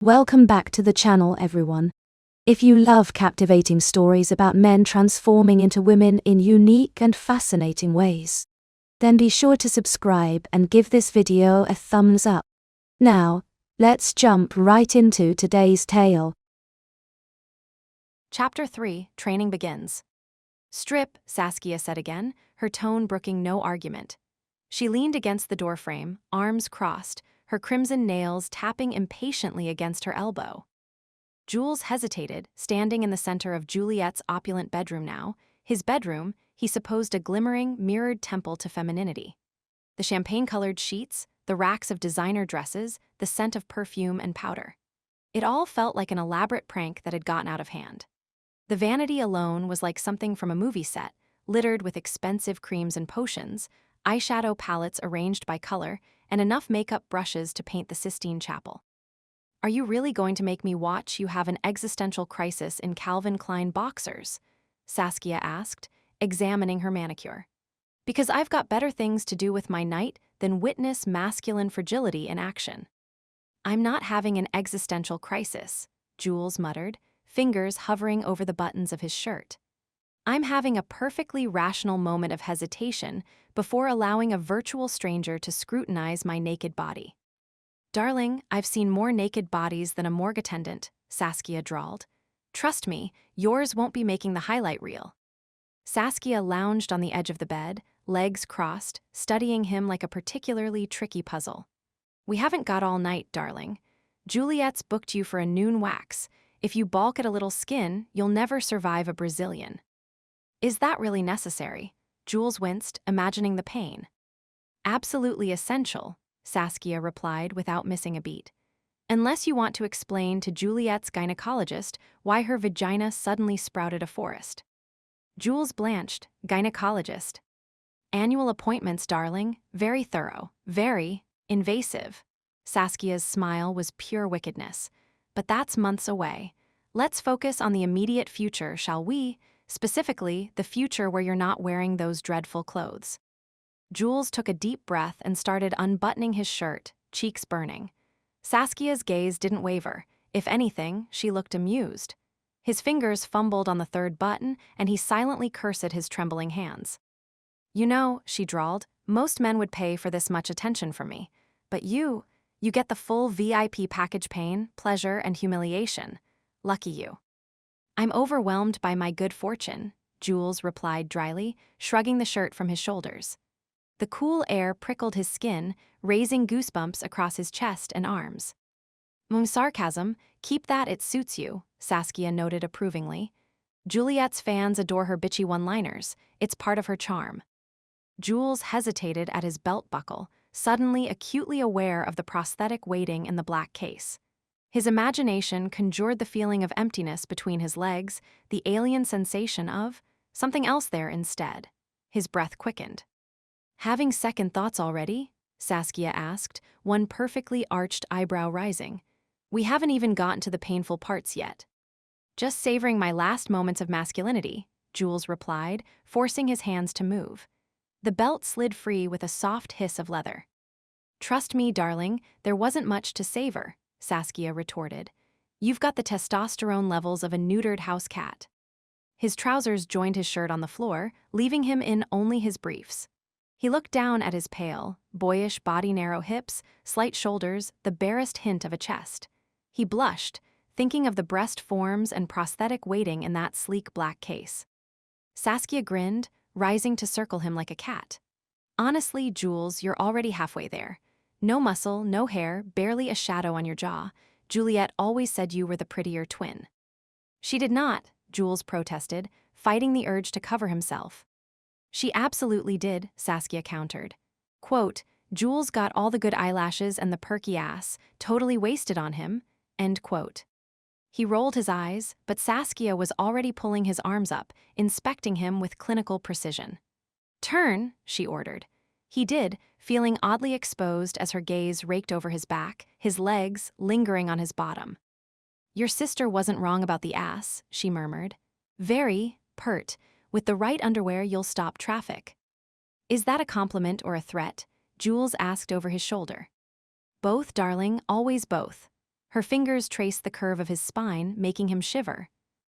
Welcome back to the channel, everyone. If you love captivating stories about men transforming into women in unique and fascinating ways, then be sure to subscribe and give this video a thumbs up. Now, let's jump right into today's tale. Chapter 3, Training Begins. "Strip," Saskia said again, her tone brooking no argument. She leaned against the doorframe, arms crossed, her crimson nails tapping impatiently against her elbow. Jules hesitated, standing in the center of Juliet's opulent bedroom now. His bedroom, he supposed a glimmering, mirrored temple to femininity. The champagne-colored sheets, the racks of designer dresses, the scent of perfume and powder. It all felt like an elaborate prank that had gotten out of hand. The vanity alone was like something from a movie set, littered with expensive creams and potions, eyeshadow palettes arranged by color, and enough makeup brushes to paint the Sistine Chapel. "Are you really going to make me watch you have an existential crisis in Calvin Klein boxers?" Saskia asked, examining her manicure. "Because I've got better things to do with my night than witness masculine fragility in action." "I'm not having an existential crisis," Jules muttered, fingers hovering over the buttons of his shirt. "I'm having a perfectly rational moment of hesitation before allowing a virtual stranger to scrutinize my naked body." "Darling, I've seen more naked bodies than a morgue attendant," Saskia drawled. "Trust me, yours won't be making the highlight reel." Saskia lounged on the edge of the bed, legs crossed, studying him like a particularly tricky puzzle. "We haven't got all night, darling. Juliet's booked you for a noon wax. If you balk at a little skin, you'll never survive a Brazilian." "Is that really necessary?" Jules winced, imagining the pain. "Absolutely essential," Saskia replied without missing a beat. "Unless you want to explain to Juliet's gynecologist why her vagina suddenly sprouted a forest." Jules blanched. Gynecologist. "Annual appointments, darling. Very thorough. Very invasive." Saskia's smile was pure wickedness. "But that's months away. Let's focus on the immediate future, shall we? Specifically, the future where you're not wearing those dreadful clothes." Jules took a deep breath and started unbuttoning his shirt, cheeks burning. Saskia's gaze didn't waver. If anything, she looked amused. His fingers fumbled on the third button, and he silently cursed his trembling hands. "You know," she drawled, "most men would pay for this much attention from me. But you get the full VIP package: pain, pleasure, and humiliation. Lucky you." "I'm overwhelmed by my good fortune," Jules replied dryly, shrugging the shirt from his shoulders. The cool air prickled his skin, raising goosebumps across his chest and arms. Sarcasm, keep that, it suits you," Saskia noted approvingly. "Juliet's fans adore her bitchy one-liners. It's part of her charm." Jules hesitated at his belt buckle, suddenly acutely aware of the prosthetic waiting in the black case. His imagination conjured the feeling of emptiness between his legs, the alien sensation of something else there instead. His breath quickened. "Having second thoughts already?" Saskia asked, one perfectly arched eyebrow rising. "We haven't even gotten to the painful parts yet." "Just savoring my last moments of masculinity," Jules replied, forcing his hands to move. The belt slid free with a soft hiss of leather. "Trust me, darling, there wasn't much to savor," Saskia retorted. "You've got the testosterone levels of a neutered house cat." His trousers joined his shirt on the floor, leaving him in only his briefs. He looked down at his pale, boyish body, narrow hips, slight shoulders, the barest hint of a chest. He blushed, thinking of the breast forms and prosthetic waiting in that sleek black case. Saskia grinned, rising to circle him like a cat. "Honestly, Jules, you're already halfway there. No muscle, no hair, barely a shadow on your jaw. Juliet always said you were the prettier twin." "She did not," Jules protested, fighting the urge to cover himself. "She absolutely did," Saskia countered. Quote, "Jules got all the good eyelashes and the perky ass, totally wasted on him," end quote. He rolled his eyes, but Saskia was already pulling his arms up, inspecting him with clinical precision. "Turn," she ordered. He did, feeling oddly exposed as her gaze raked over his back, his legs lingering on his bottom. "Your sister wasn't wrong about the ass," she murmured. "Very pert. With the right underwear, you'll stop traffic." "Is that a compliment or a threat?" Jules asked over his shoulder. "Both, darling, always both." Her fingers traced the curve of his spine, making him shiver.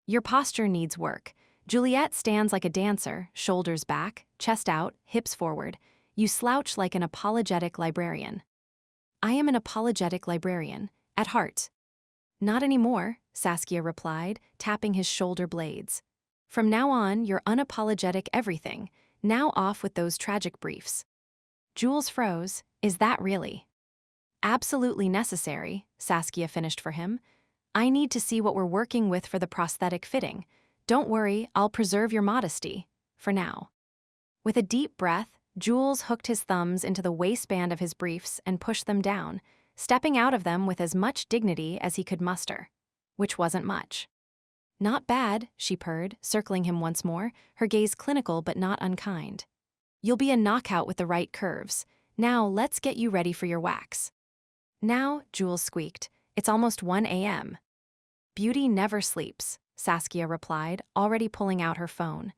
Your posture needs work. Juliet stands like a dancer, shoulders back, chest out, hips forward. You slouch like an apologetic librarian. I am an apologetic librarian, at heart. Not anymore, Saskia replied, tapping his shoulder blades. From now on, you're unapologetic everything. Now off with those tragic briefs. Jules froze. Is that really? Absolutely necessary, Saskia finished for him. I need to see what we're working with for the prosthetic fitting. Don't worry, I'll preserve your modesty. For now. With a deep breath, Jules hooked his thumbs into the waistband of his briefs and pushed them down, stepping out of them with as much dignity as he could muster. Which wasn't much. Not bad, she purred, circling him once more, her gaze clinical but not unkind. You'll be a knockout with the right curves. Now let's get you ready for your wax. Now, Jules squeaked, it's almost 1 a.m. Beauty never sleeps, Saskia replied, already pulling out her phone.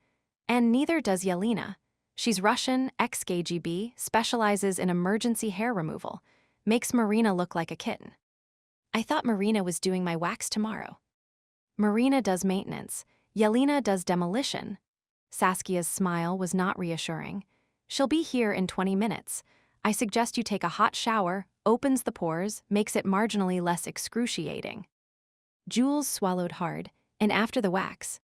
And neither does Yelena. She's Russian, ex-KGB, specializes in emergency hair removal. Makes Marina look like a kitten. I thought Marina was doing my wax tomorrow. Marina does maintenance. Yelena does demolition. Saskia's smile was not reassuring. She'll be here in 20 minutes. I suggest you take a hot shower, opens the pores, makes it marginally less excruciating. Jules swallowed hard, and after the wax.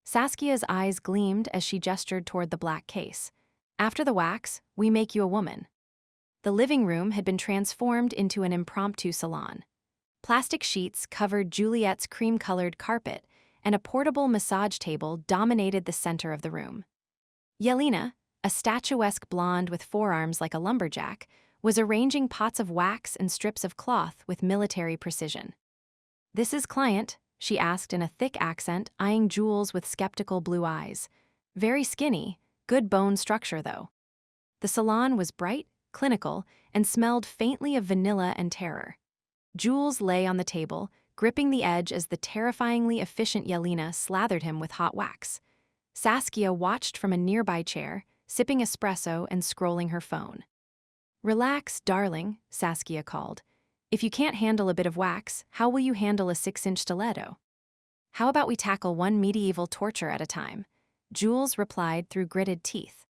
Saskia's eyes gleamed as she gestured toward the black case. After the wax, we make you a woman. The living room had been transformed into an impromptu salon. Plastic sheets covered Juliet's cream-colored carpet, and a portable massage table dominated the center of the room. Yelena, a statuesque blonde with forearms like a lumberjack, was arranging pots of wax and strips of cloth with military precision. This is client, she asked in a thick accent, eyeing Jules with skeptical blue eyes. Very skinny, good bone structure though. The salon was bright, clinical, and smelled faintly of vanilla and terror. Jules lay on the table, gripping the edge as the terrifyingly efficient Yelena slathered him with hot wax. Saskia watched from a nearby chair, sipping espresso and scrolling her phone. Relax, darling, Saskia called. If you can't handle a bit of wax, how will you handle a 6-inch stiletto? How about we tackle one medieval torture at a time? Jules replied through gritted teeth.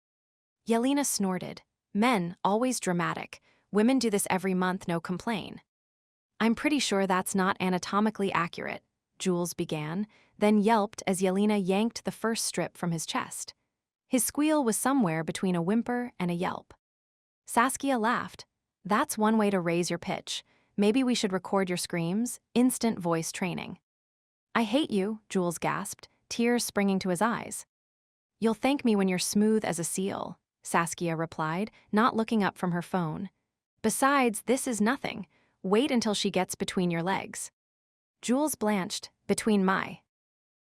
Yelena snorted. Men, always dramatic. Women do this every month, no complain. I'm pretty sure that's not anatomically accurate, Jules began, then yelped as Yelena yanked the first strip from his chest. His squeal was somewhere between a whimper and a yelp. Saskia laughed. That's one way to raise your pitch. Maybe we should record your screams, instant voice training. I hate you, Jules gasped, tears springing to his eyes. You'll thank me when you're smooth as a seal, Saskia replied, not looking up from her phone. Besides, this is nothing. Wait until she gets between your legs. Jules blanched, between my.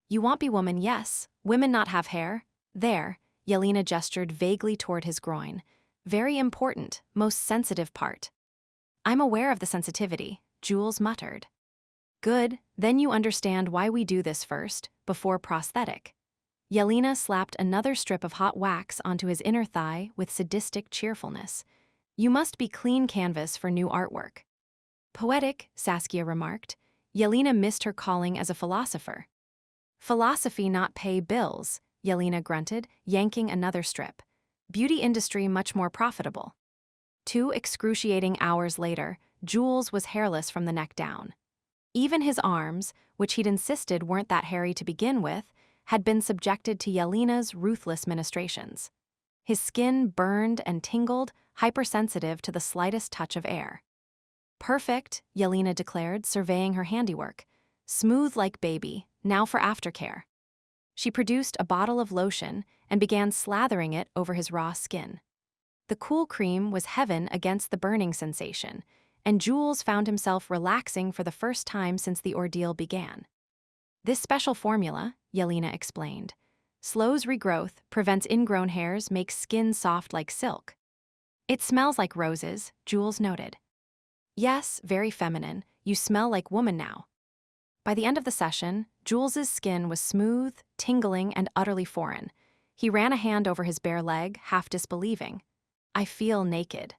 You want be woman, yes. Women not have hair. There, Yelena gestured vaguely toward his groin. Very important, most sensitive part. I'm aware of the sensitivity, Jules muttered. Good, then you understand why we do this first, before prosthetic. Yelena slapped another strip of hot wax onto his inner thigh with sadistic cheerfulness. You must be clean canvas for new artwork. Poetic, Saskia remarked. Yelena missed her calling as a philosopher. Philosophy not pay bills, Yelena grunted, yanking another strip. Beauty industry much more profitable. 2 excruciating hours later, Jules was hairless from the neck down. Even his arms, which he'd insisted weren't that hairy to begin with, had been subjected to Yelena's ruthless ministrations. His skin burned and tingled, hypersensitive to the slightest touch of air. Perfect, Yelena declared, surveying her handiwork. Smooth like baby, now for aftercare. She produced a bottle of lotion and began slathering it over his raw skin. The cool cream was heaven against the burning sensation, and Jules found himself relaxing for the first time since the ordeal began. This special formula, Yelena explained, slows regrowth, prevents ingrown hairs, makes skin soft like silk. It smells like roses, Jules noted. Yes, very feminine. You smell like woman now. By the end of the session, Jules's skin was smooth, tingling, and utterly foreign. He ran a hand over his bare leg, half disbelieving. I feel naked.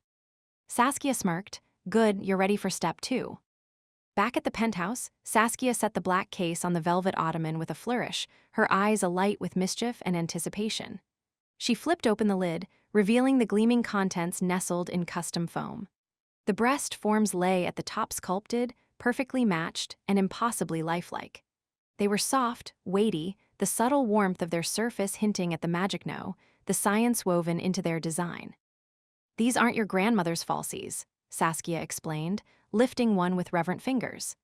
Saskia smirked. Good, you're ready for step 2. Back at the penthouse, Saskia set the black case on the velvet ottoman with a flourish, her eyes alight with mischief and anticipation. She flipped open the lid, revealing the gleaming contents nestled in custom foam. The breast forms lay at the top sculpted, perfectly matched, and impossibly lifelike. They were soft, weighty, the subtle warmth of their surface hinting at the magic the science woven into their design. "These aren't your grandmother's falsies," Saskia explained, lifting one with reverent fingers.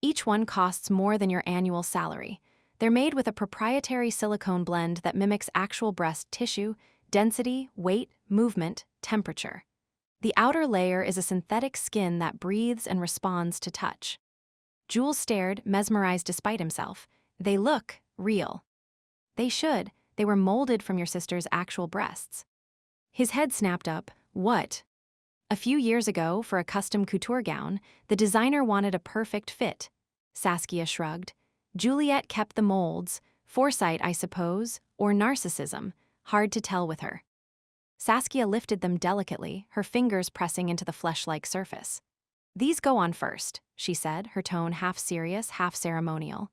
"Each one costs more than your annual salary. They're made with a proprietary silicone blend that mimics actual breast tissue, density, weight, movement, temperature. The outer layer is a synthetic skin that breathes and responds to touch." Jules stared, mesmerized despite himself. "They look real." "They should. They were molded from your sister's actual breasts." His head snapped up. "What?" "A few years ago, for a custom couture gown, the designer wanted a perfect fit." Saskia shrugged. "Juliet kept the molds. Foresight, I suppose, or narcissism. Hard to tell with her." Saskia lifted them delicately, her fingers pressing into the flesh-like surface. "These go on first," she said, her tone half serious, half ceremonial.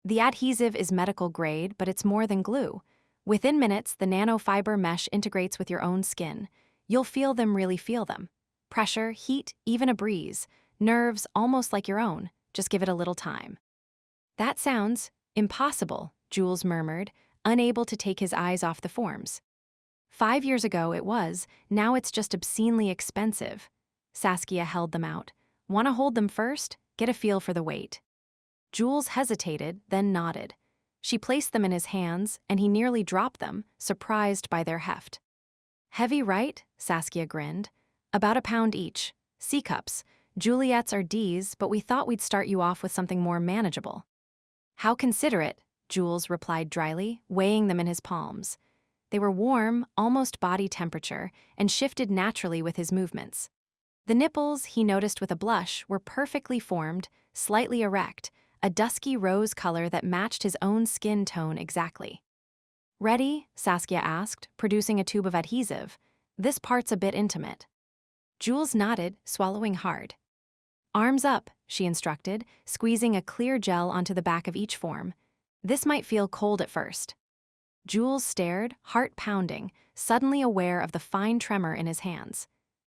"The adhesive is medical grade, but it's more than glue. Within minutes, the nanofiber mesh integrates with your own skin. You'll feel them, really feel them. Pressure, heat, even a breeze. Nerves almost like your own. Just give it a little time." "That sounds impossible," Jules murmured, unable to take his eyes off the forms. "5 years ago it was, now it's just obscenely expensive." Saskia held them out. "Want to hold them first? Get a feel for the weight." Jules hesitated, then nodded. She placed them in his hands, and he nearly dropped them, surprised by their heft. "Heavy, right?" Saskia grinned. "About a pound each. C-cups. Juliet's are D's, but we thought we'd start you off with something more manageable." "How considerate," Jules replied dryly, weighing them in his palms. They were warm, almost body temperature, and shifted naturally with his movements. The nipples, he noticed with a blush, were perfectly formed, slightly erect, a dusky rose color that matched his own skin tone exactly. "Ready?" Saskia asked, producing a tube of adhesive. "This part's a bit intimate." Jules nodded, swallowing hard. "Arms up," she instructed, squeezing a clear gel onto the back of each form. "This might feel cold at first." Jules stared, heart pounding, suddenly aware of the fine tremor in his hands.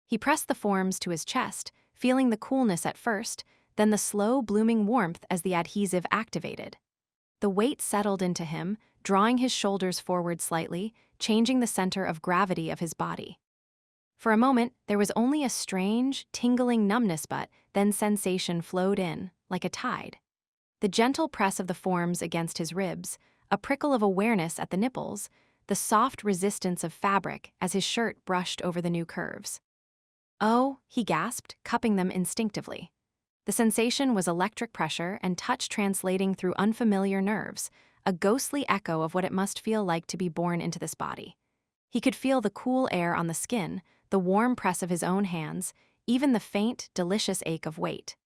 He pressed the forms to his chest, feeling the coolness at first, then the slow, blooming warmth as the adhesive activated. The weight settled into him, drawing his shoulders forward slightly, changing the center of gravity of his body. For a moment, there was only a strange, tingling numbness, but then sensation flowed in, like a tide. The gentle press of the forms against his ribs, a prickle of awareness at the nipples, the soft resistance of fabric as his shirt brushed over the new curves. "Oh," he gasped, cupping them instinctively. The sensation was electric pressure and touch translating through unfamiliar nerves, a ghostly echo of what it must feel like to be born into this body. He could feel the cool air on the skin, the warm press of his own hands, even the faint, delicious ache of weight.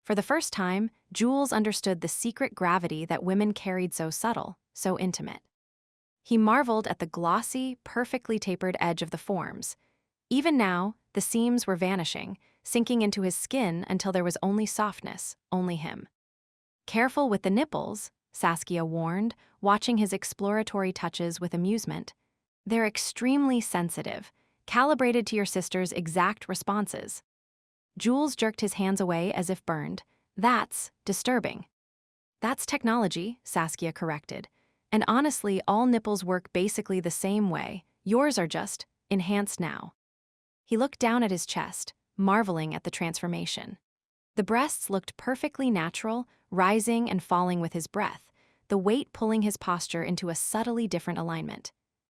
For the first time, Jules understood the secret gravity that women carried, so subtle, so intimate. He marveled at the glossy, perfectly tapered edge of the forms. Even now, the seams were vanishing, sinking into his skin until there was only softness, only him. "Careful with the nipples," Saskia warned, watching his exploratory touches with amusement. "They're extremely sensitive, calibrated to your sister's exact responses." Jules jerked his hands away as if burned. "That's disturbing." "That's technology," Saskia corrected. "And honestly, all nipples work basically the same way. Yours are just enhanced now." He looked down at his chest, marveling at the transformation. The breasts looked perfectly natural, rising and falling with his breath, the weight pulling his posture into a subtly different alignment.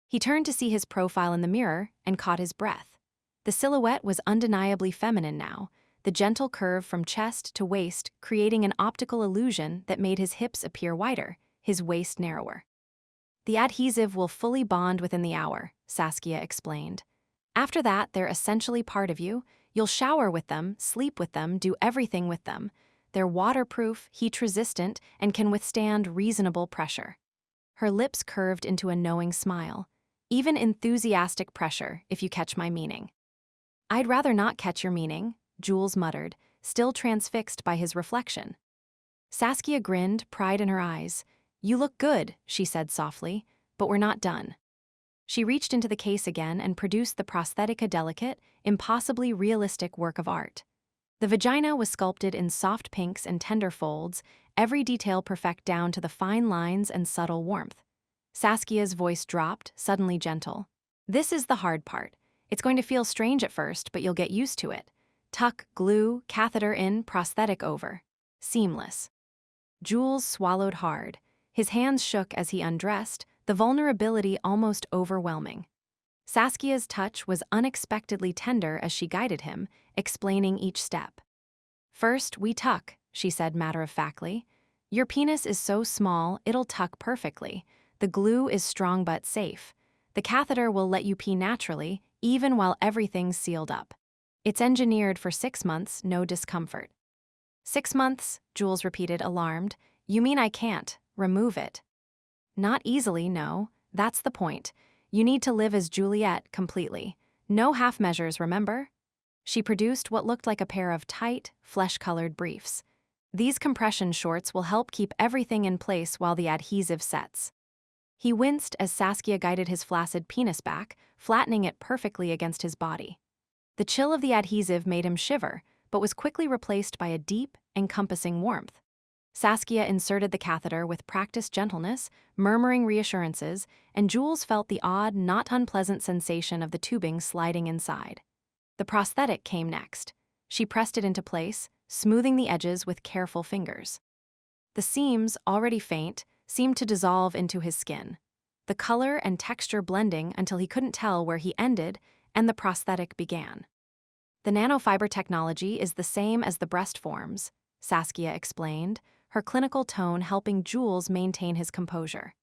He turned to see his profile in the mirror and caught his breath. The silhouette was undeniably feminine now, the gentle curve from chest to waist creating an optical illusion that made his hips appear wider, his waist narrower. "The adhesive will fully bond within the hour," Saskia explained. "After that, they're essentially part of you. You'll shower with them, sleep with them, do everything with them. They're waterproof, heat-resistant, and can withstand reasonable pressure." Her lips curved into a knowing smile. "Even enthusiastic pressure, if you catch my meaning." "I'd rather not catch your meaning," Jules muttered, still transfixed by his reflection. Saskia grinned, pride in her eyes. "You look good," she said softly, "but we're not done." She reached into the case again and produced the prosthetic, a delicate, impossibly realistic work of art. The vagina was sculpted in soft pinks and tender folds, every detail perfect down to the fine lines and subtle warmth. Saskia's voice dropped, suddenly gentle. "This is the hard part. It's going to feel strange at first, but you'll get used to it. Tuck, glue, catheter in, prosthetic over. Seamless." Jules swallowed hard. His hands shook as he undressed, the vulnerability almost overwhelming. Saskia's touch was unexpectedly tender as she guided him, explaining each step. "First, we tuck," she said matter-of-factly. "Your penis is so small, it'll tuck perfectly. The glue is strong but safe. The catheter will let you pee naturally, even while everything's sealed up. It's engineered for 6 months, no discomfort." 6 months, Jules repeated, alarmed. "You mean I can't remove it?" "Not easily, no. That's the point. You need to live as Juliet completely. No half measures, remember?" She produced what looked like a pair of tight, flesh-colored briefs. "These compression shorts will help keep everything in place while the adhesive sets." He winced as Saskia guided his flaccid penis back, flattening it perfectly against his body. The chill of the adhesive made him shiver, but was quickly replaced by a deep, encompassing warmth. Saskia inserted the catheter with practiced gentleness, murmuring reassurances, and Jules felt the odd, not unpleasant sensation of the tubing sliding inside. The prosthetic came next. She pressed it into place, smoothing the edges with careful fingers. The seams, already faint, seemed to dissolve into his skin, the color and texture blending until he couldn't tell where he ended and the prosthetic began. "The nanofiber technology is the same as the breast forms," Saskia explained, her clinical tone helping Jules maintain his composure.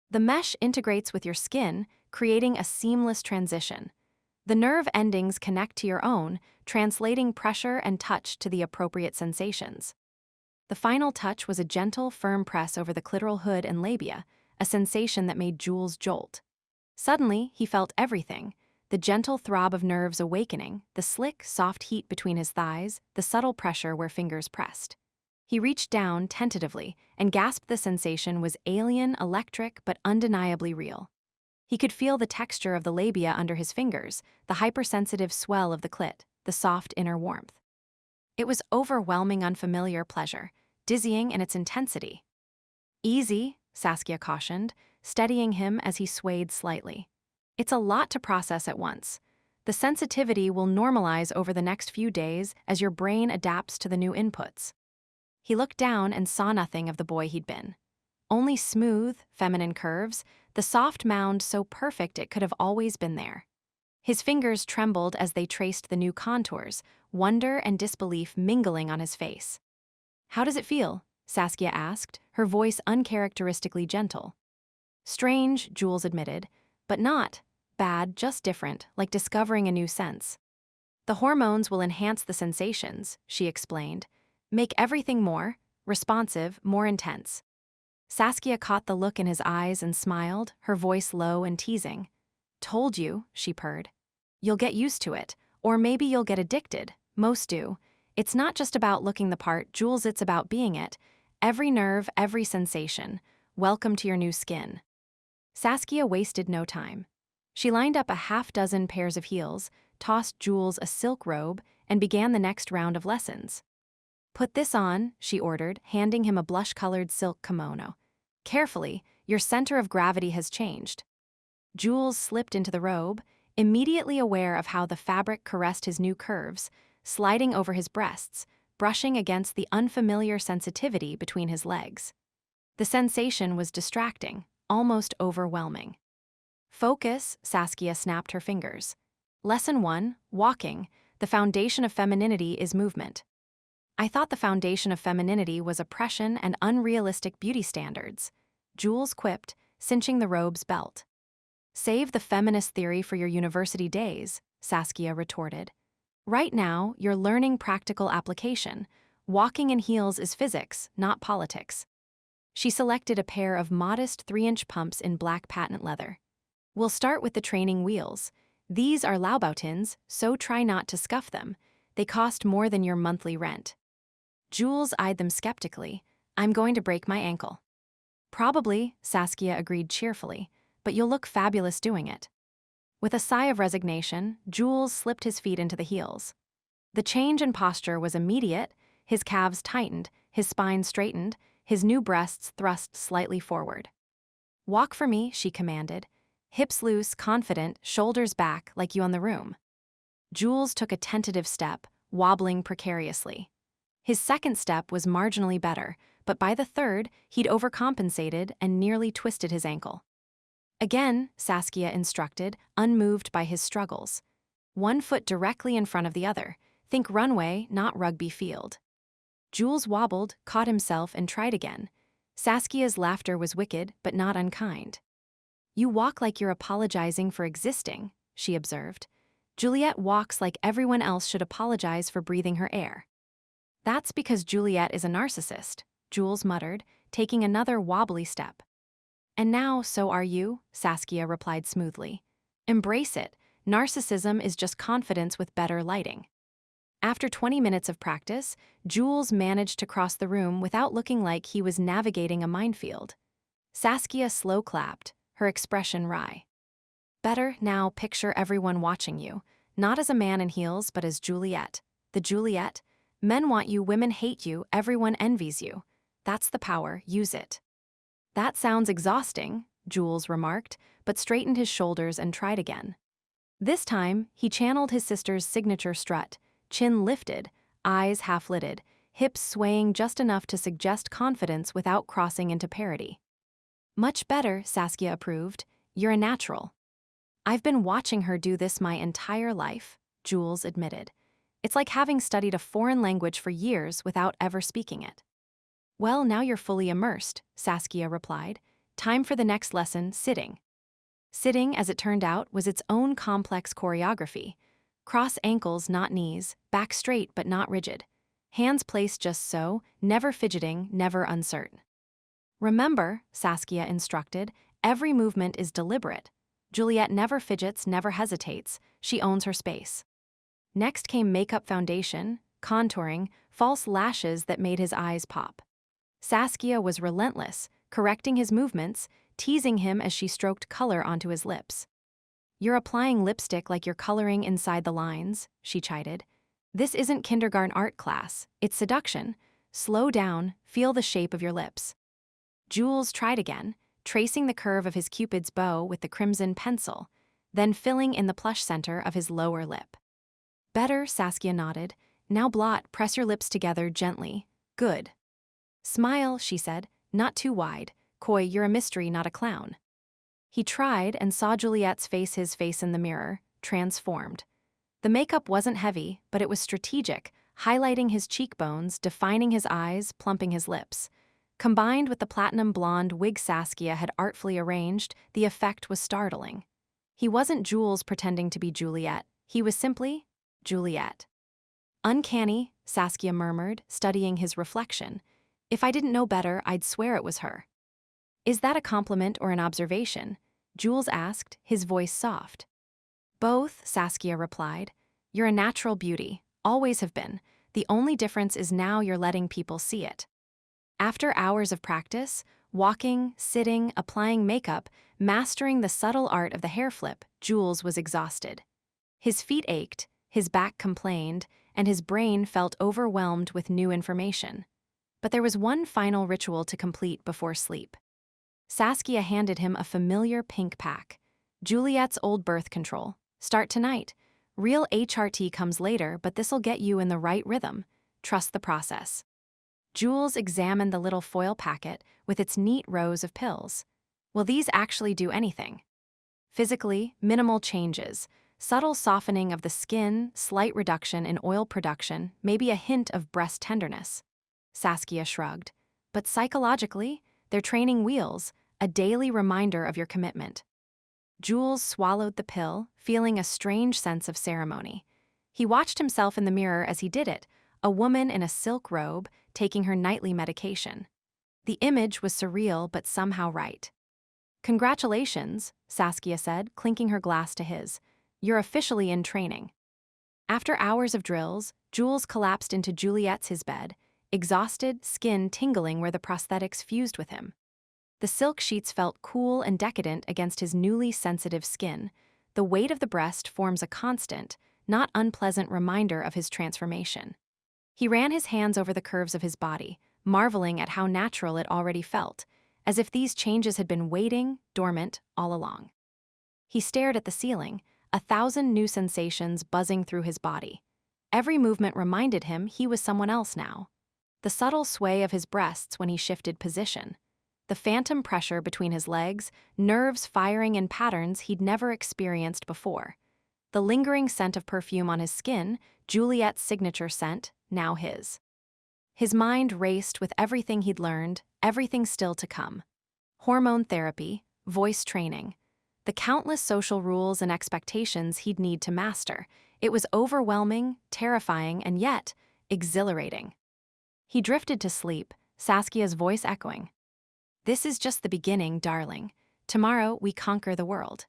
"The mesh integrates with your skin, creating a seamless transition. The nerve endings connect to your own, translating pressure and touch to the appropriate sensations." The final touch was a gentle, firm press over the clitoral hood and labia, a sensation that made Jules jolt. Suddenly, he felt everything: the gentle throb of nerves awakening, the slick, soft heat between his thighs, the subtle pressure where fingers pressed. He reached down tentatively and gasped. The sensation was alien, electric, but undeniably real. He could feel the texture of the labia under his fingers, the hypersensitive swell of the clit, the soft inner warmth. It was overwhelming, unfamiliar pleasure, dizzying in its intensity. "Easy," Saskia cautioned, steadying him as he swayed slightly. "It's a lot to process at once. The sensitivity will normalize over the next few days as your brain adapts to the new inputs." He looked down and saw nothing of the boy he'd been. Only smooth, feminine curves, the soft mound so perfect it could have always been there. His fingers trembled as they traced the new contours, wonder and disbelief mingling on his face. "How does it feel?" Saskia asked, her voice uncharacteristically gentle. "Strange," Jules admitted, "but not bad, just different, like discovering a new sense. The hormones will enhance the sensations," she explained, "make everything more responsive, more intense." Saskia caught the look in his eyes and smiled, her voice low and teasing. "Told you," she purred. "You'll get used to it, or maybe you'll get addicted. Most do. It's not just about looking the part, Jules, it's about being it. Every nerve, every sensation. Welcome to your new skin." Saskia wasted no time. She lined up a half-dozen pairs of heels, tossed Jules a silk robe, and began the next round of lessons. "Put this on," she ordered, handing him a blush-colored silk kimono. "Carefully, your center of gravity has changed." Jules slipped into the robe, immediately aware of how the fabric caressed his new curves, sliding over his breasts, brushing against the unfamiliar sensitivity between his legs. The sensation was distracting, almost overwhelming. "Focus," Saskia snapped her fingers. "Lesson 1, walking. The foundation of femininity is movement." "I thought the foundation of femininity was oppression and unrealistic beauty standards," Jules quipped, cinching the robe's belt. "Save the feminist theory for your university days," Saskia retorted. "Right now, you're learning practical application. Walking in heels is physics, not politics." She selected a pair of modest 3-inch pumps in black patent leather. "We'll start with the training wheels. These are Laubautins, so try not to scuff them. They cost more than your monthly rent. Jules eyed them skeptically. I'm going to break my ankle. Probably, Saskia agreed cheerfully, but you'll look fabulous doing it. With a sigh of resignation, Jules slipped his feet into the heels. The change in posture was immediate. His calves tightened, his spine straightened, his new breasts thrust slightly forward. Walk for me, she commanded. Hips loose, confident, shoulders back like you on the room. Jules took a tentative step, wobbling precariously. His second step was marginally better, but by the third, he'd overcompensated and nearly twisted his ankle. Again, Saskia instructed, unmoved by his struggles. One foot directly in front of the other. Think runway, not rugby field. Jules wobbled, caught himself, and tried again. Saskia's laughter was wicked, but not unkind. You walk like you're apologizing for existing, she observed. Juliet walks like everyone else should apologize for breathing her air. That's because Juliet is a narcissist, Jules muttered, taking another wobbly step. And now, so are you, Saskia replied smoothly. Embrace it. Narcissism is just confidence with better lighting. After 20 minutes of practice, Jules managed to cross the room without looking like he was navigating a minefield. Saskia slow clapped, her expression wry. Better now picture everyone watching you, not as a man in heels but as Juliet. The Juliet. Men want you, women hate you, everyone envies you. That's the power, use it. That sounds exhausting, Jules remarked, but straightened his shoulders and tried again. This time, he channeled his sister's signature strut, chin lifted, eyes half-lidded, hips swaying just enough to suggest confidence without crossing into parody. Much better, Saskia approved. You're a natural. I've been watching her do this my entire life, Jules admitted. It's like having studied a foreign language for years without ever speaking it. Well, now you're fully immersed, Saskia replied. Time for the next lesson, sitting. Sitting, as it turned out, was its own complex choreography. Cross ankles, not knees, back straight but not rigid. Hands placed just so, never fidgeting, never uncertain. Remember, Saskia instructed, every movement is deliberate. Juliet never fidgets, never hesitates. She owns her space. Next came makeup foundation, contouring, false lashes that made his eyes pop. Saskia was relentless, correcting his movements, teasing him as she stroked color onto his lips. You're applying lipstick like you're coloring inside the lines, she chided. This isn't kindergarten art class, it's seduction. Slow down, feel the shape of your lips. Jules tried again, tracing the curve of his Cupid's bow with the crimson pencil, then filling in the plush center of his lower lip. Better, Saskia nodded. Now blot, press your lips together gently. Good. Smile, she said, not too wide. Coy, you're a mystery, not a clown. He tried and saw Juliet's face, his face in the mirror, transformed. The makeup wasn't heavy, but it was strategic, highlighting his cheekbones, defining his eyes, plumping his lips. Combined with the platinum blonde wig Saskia had artfully arranged, the effect was startling. He wasn't Jules pretending to be Juliet, he was simply Juliet. Uncanny, Saskia murmured, studying his reflection. If I didn't know better, I'd swear it was her. Is that a compliment or an observation? Jules asked, his voice soft. Both, Saskia replied. You're a natural beauty, always have been. The only difference is now you're letting people see it. After hours of practice, walking, sitting, applying makeup, mastering the subtle art of the hair flip, Jules was exhausted. His feet ached, his back complained, and his brain felt overwhelmed with new information. But there was one final ritual to complete before sleep. Saskia handed him a familiar pink pack. Juliet's old birth control. Start tonight. Real HRT comes later, but this'll get you in the right rhythm. Trust the process. Jules examined the little foil packet with its neat rows of pills. Will these actually do anything? Physically, minimal changes. Subtle softening of the skin, slight reduction in oil production, maybe a hint of breast tenderness. Saskia shrugged. But psychologically, they're training wheels, a daily reminder of your commitment. Jules swallowed the pill, feeling a strange sense of ceremony. He watched himself in the mirror as he did it, a woman in a silk robe, taking her nightly medication. The image was surreal but somehow right. Congratulations, Saskia said, clinking her glass to his. You're officially in training. After hours of drills, Jules collapsed into Juliet's his bed, exhausted, skin tingling where the prosthetics fused with him. The silk sheets felt cool and decadent against his newly sensitive skin. The weight of the breast forms a constant, not unpleasant reminder of his transformation. He ran his hands over the curves of his body, marveling at how natural it already felt, as if these changes had been waiting, dormant, all along. He stared at the ceiling, 1,000 new sensations buzzing through his body. Every movement reminded him he was someone else now. The subtle sway of his breasts when he shifted position. The phantom pressure between his legs, nerves firing in patterns he'd never experienced before. The lingering scent of perfume on his skin, Juliet's signature scent, now his. His mind raced with everything he'd learned, everything still to come. Hormone therapy, voice training. The countless social rules and expectations he'd need to master. It was overwhelming, terrifying, and yet exhilarating. He drifted to sleep, Saskia's voice echoing. "This is just the beginning, darling. Tomorrow we conquer the world."